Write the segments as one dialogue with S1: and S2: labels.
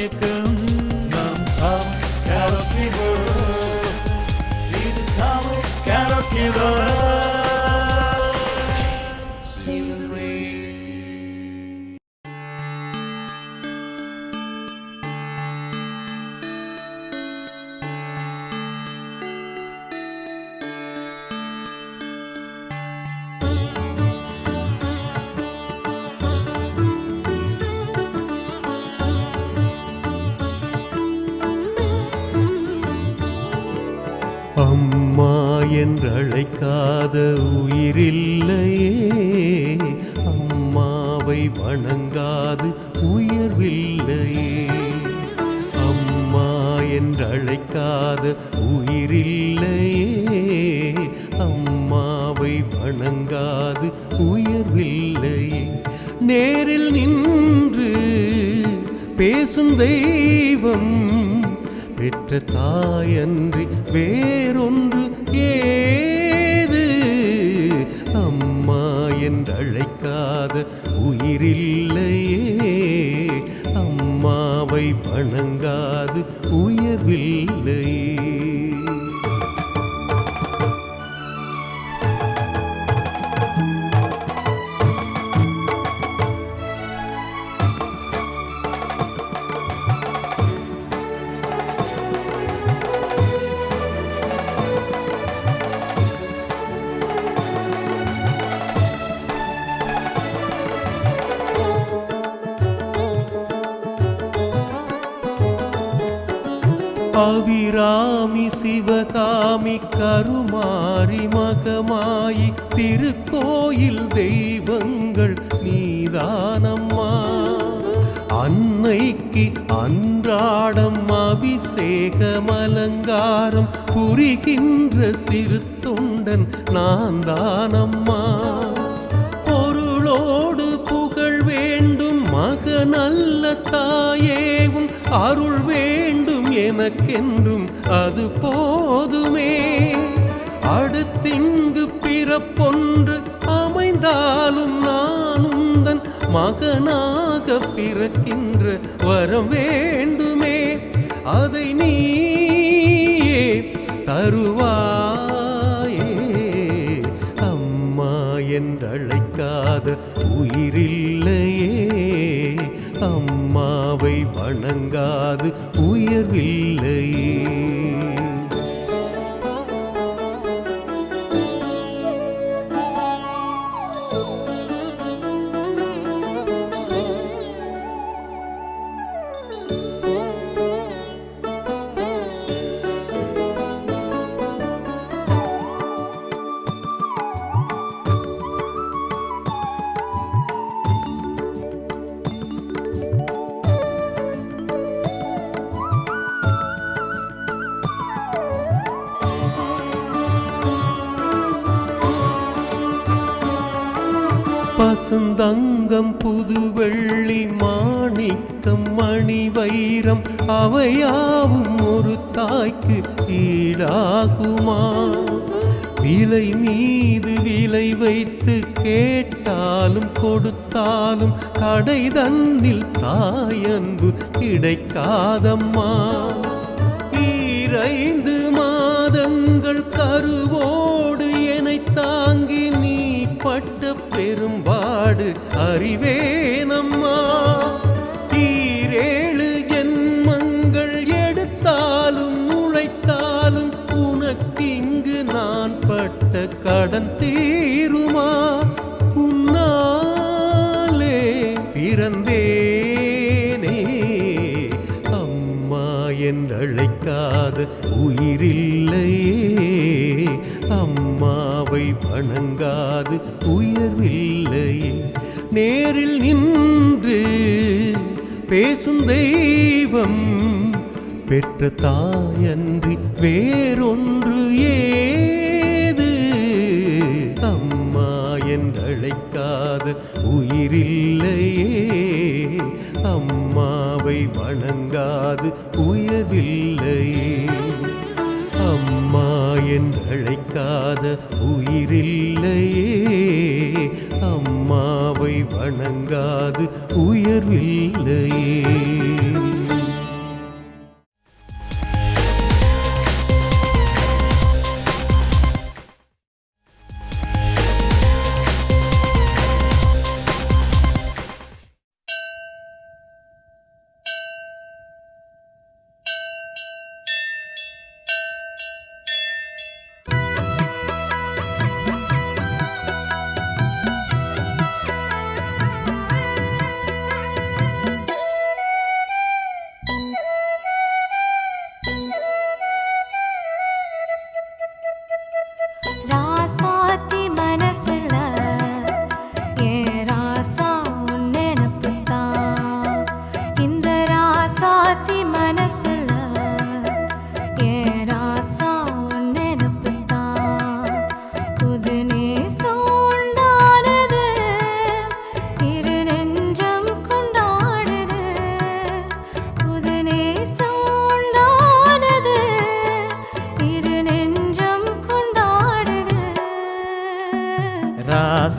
S1: மயக்கம் நம் தாமஸ் கரோக்கிவோ இது தாமஸ் கரோக்கிவோ Season 3.
S2: அம்மா என்றழைக்காத உயிரில்லையே, அம்மாவை வணங்காது உயர்வில்லையே. அம்மா என்றழைக்காத உயிரில்லையே, அம்மாவை வணங்காது உயர்வில்லையே. நேரில் நின்று பேசும் தெய்வம் பெற்ற தாயன்றி வேறொன்று ஏது. அம்மா என்றழைக்காத உயிரில்லையே, அம்மாவை வணங்காது உயர்வில்லையே. அபிராமி சிவகாமி கருமாரி மகமாயி திருக்கோயில் தெய்வங்கள் நீதானம்மா. அன்னைக்கு அன்றாடம் அபிஷேகம் அலங்காரம் புரிகின்ற சிறு தொண்டன் நான் தானம்மா. பொருளோடு புகழ் வேண்டும் மகனல்ல தாயேவும் அருள் வேண்டும் எனக்கென்றும் அது போதுமே. அடுத்திங்கு பிறப்பொன்று அமைந்தாலும் நான் உந்தன் மகனாக பிறக்கின்ற வரம் வேண்டுமே. அதை நீயே தருவாயே. அம்மா என்றழைக்காத உயிரில்லையே, அம்மாவை வணங்காது உயர்வில்லையே. பசுந்தங்கம் புது வெள்ளி மாணிக்கம் மணி வைரம் அவையாவும் ஒரு தாய்க்கு ஈடாகுமா? விலை மீது விலை வைத்து கேட்டாலும் கொடுத்தாலும் கடை தன்னில் தாயன்பு கிடைக்காதம்மா. 5 மாதங்கள் கருவோடு என்னை தாங்கி நீ பட்ட பெரும்பாடு அறிவேனம்மா. 7 ஜென்மங்கள் எடுத்தாலும் உழைத்தாலும் உனக்கிங்கு நான் பட்ட கடன் தீருமா? உன்னாலே பிறந்தேனே. அம்மா என்றழைக்காத உயிரில்லையே, அம்மாவை வணங்காது உயர்வில்லையே. நேரில் நின்று பேசும் தெய்வம் பெற்ற தாயன்றி வேறொன்று ஏது. அம்மா என்றழைக்காத உயிரில்லையே, அம்மாவை வணங்காது உயர்வில்லையே. அம்மா என்றழைக்காத உயிரில்லையே, அம்மாவை வணங்காது உயர்வில்லையே.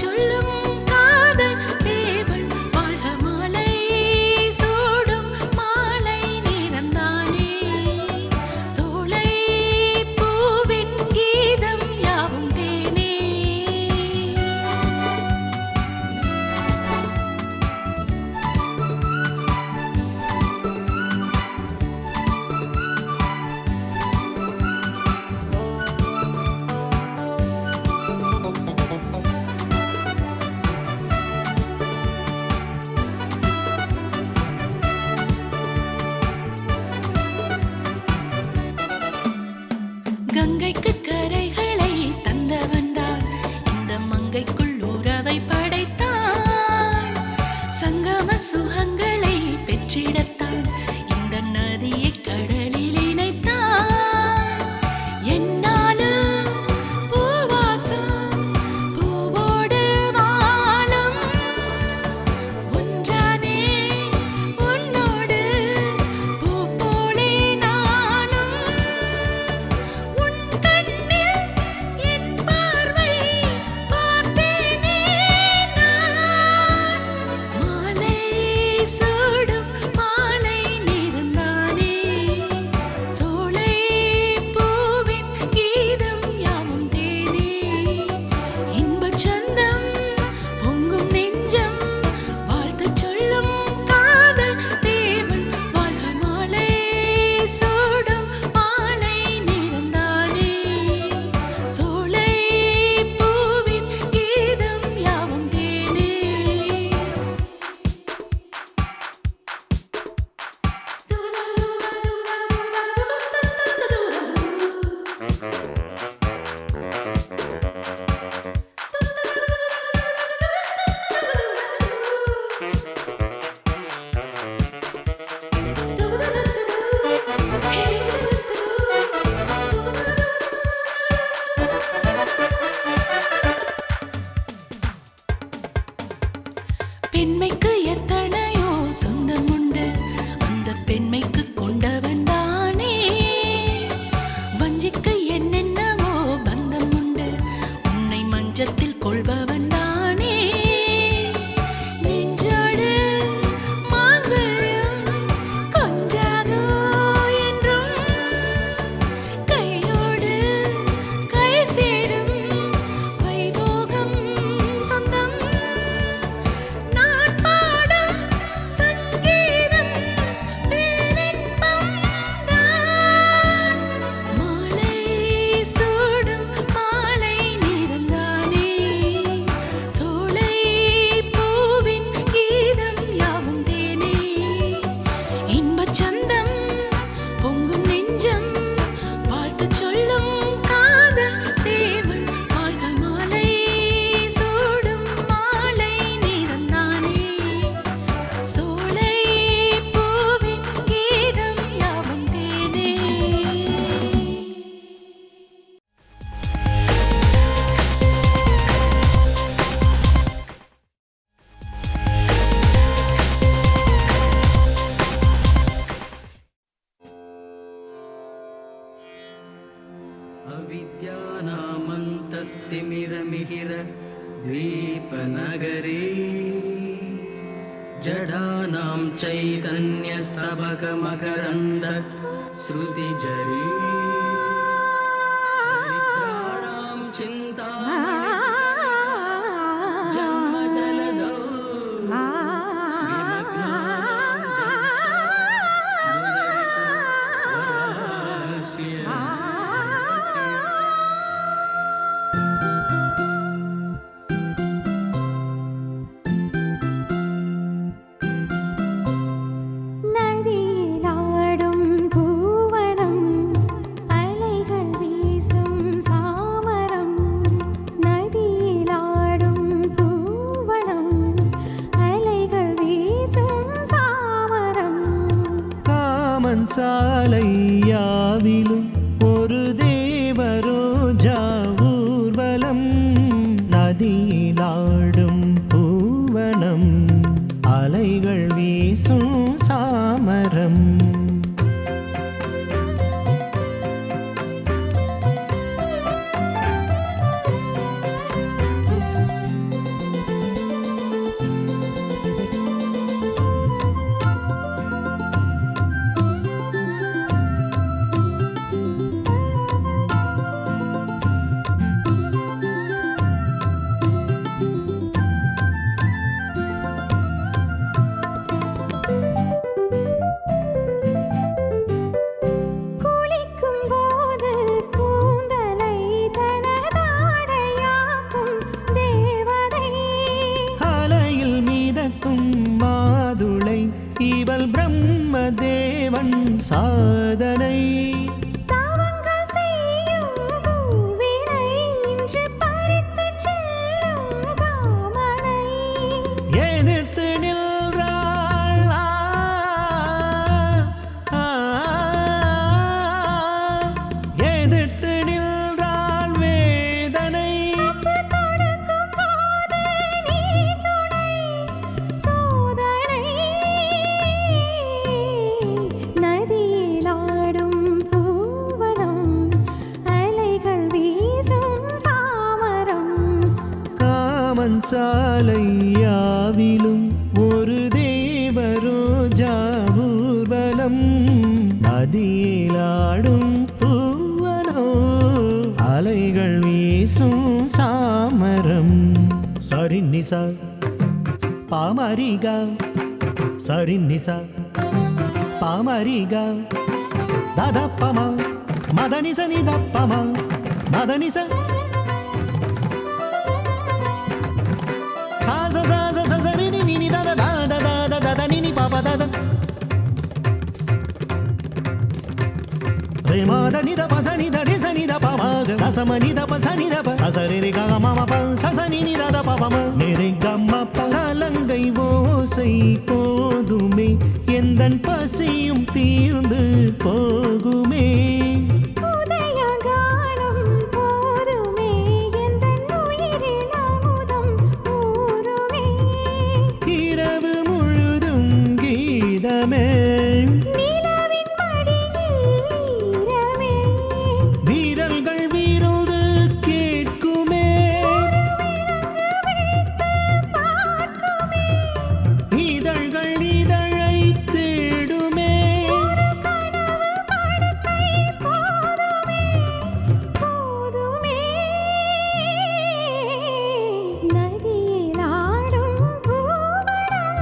S3: சொல்லும் காதல் தேவன் வாழ்க மாலை சூடும் மாலை நேரந்தானே சோலை பூவின் கீதம் யாவும் தேனே கங்கைக்கு கரைகளை தந்தவன்தான் இந்த மங்கைக்குள் உறவை படைத்தான் சங்கம சுகங்களை பெற்றிடத்தான் இந்த நதியை கடலில் இணைத்தான் என்னாலும் பூவாசம் பூவோடு வாழும் ஒன்றானே உன்னோடு பூ போலே நானும் உன் கண்ணில் என் பார்வை பார்த்தேனே நான் மாலை சூடும் மாலை நேரந்தானே சோலை பூவின் கீதம் யாவும் தேனே இன்பச் சந்தம் பொங்கும் நெஞ்சம் வாழ்த்துச் சொல்லும் காதல் தேவன் வாழ்க மாலை சூடும் மாலை நேரந்தானே சோலை பூவின் கீதம் யாவும் தேனே பெண்மைக்கு எத்தனையோ சொந்தம் உண்டு அந்த பெண்மைக்கு கொண்டவன் தானே வஞ்சிக்கு என்னென்னவோ பந்தம் உண்டு உன்னை மஞ்சத்தில் கொள்பவன் தானே நெஞ்சோடு மாங்கல்யம் கொஞ்சாதோ என்றும் கையோடு கை சேரும் வைபோகம் சொந்தம் நான் பாடும் சங்கீதம் பேரின்பம் தான் மாலை சூடும் மாலை நேரந்தானே சோலை பூவின் கீதம் யாவும் தேனே இன்பச் சந்தம் பொங்கும் நெஞ்சம் வாழ்த்துச் சொல்லும் காதல் தேவன் வாழ்க மாலை சூடும் மாலை நேரந்தானே சோலை பூவின் கீதம் யாவும் தேனே
S4: अविद्यानामन्तस्तिमिरमिहिर द्वीपनगरे जडानां चैतन्यस्तबकमकरन्द श्रुतिजरे दरिद्राणां चिन्तामणि जन्मजलदौ
S5: நதியிலாடும் பூவனம்
S1: சாதனை
S5: தாவங்கள் செய்யும் பூவினை இன்று பறித்துச் செல்லும் காமனை
S1: எதிர்த்து நின்றாள் எதிர்த்து நின்றாள் வேதனை
S5: கொடுக்கும் போது நீ துணை சோதனை நதியில் ஆடும் பூவனம் அலைகள் வீசும் சாமரம்
S1: காமன் சாலை யாவிலும் ஒரு தேவரோஜா ஊர்வலம் நதியிலாடும் பூவனோ அலைகள் வீசும் சாமரம் சரிநிசா பாமரிகா சரிநிசா பாமரிகா ததப்பமா மதனிச நிதப்பமா மதனிச Madaniда pasanida risanida pamaga samanida pasanida pa sasarere gama pa sasanida da pama nere gamma pa salangai ஓசை போதுமே எந்தன் பசியும் தீர்ந்து போகுமே
S5: உதயகாலம் போதுமே எந்தன் உயிரில் அமுதம் ஊறுமே
S1: இரவு முழுதும் கீதமே
S5: நிலவின் மடியில் ஈரமே
S1: வீரர்கள் வீரந்து கேட்குமே
S5: பார்க்குமே
S1: இதழ்கள் இதழை தேடுமே
S5: கனவு படுக்கை போதுமே போதுமே நதியில் ஆடும் பூவனம்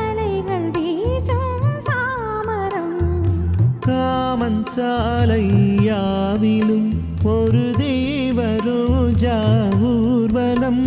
S5: அலைகள் வீசும் சாமரம்
S1: காமன் சாலை யாவிலும் ஒரு தேவரோஜா ஊர்வலம்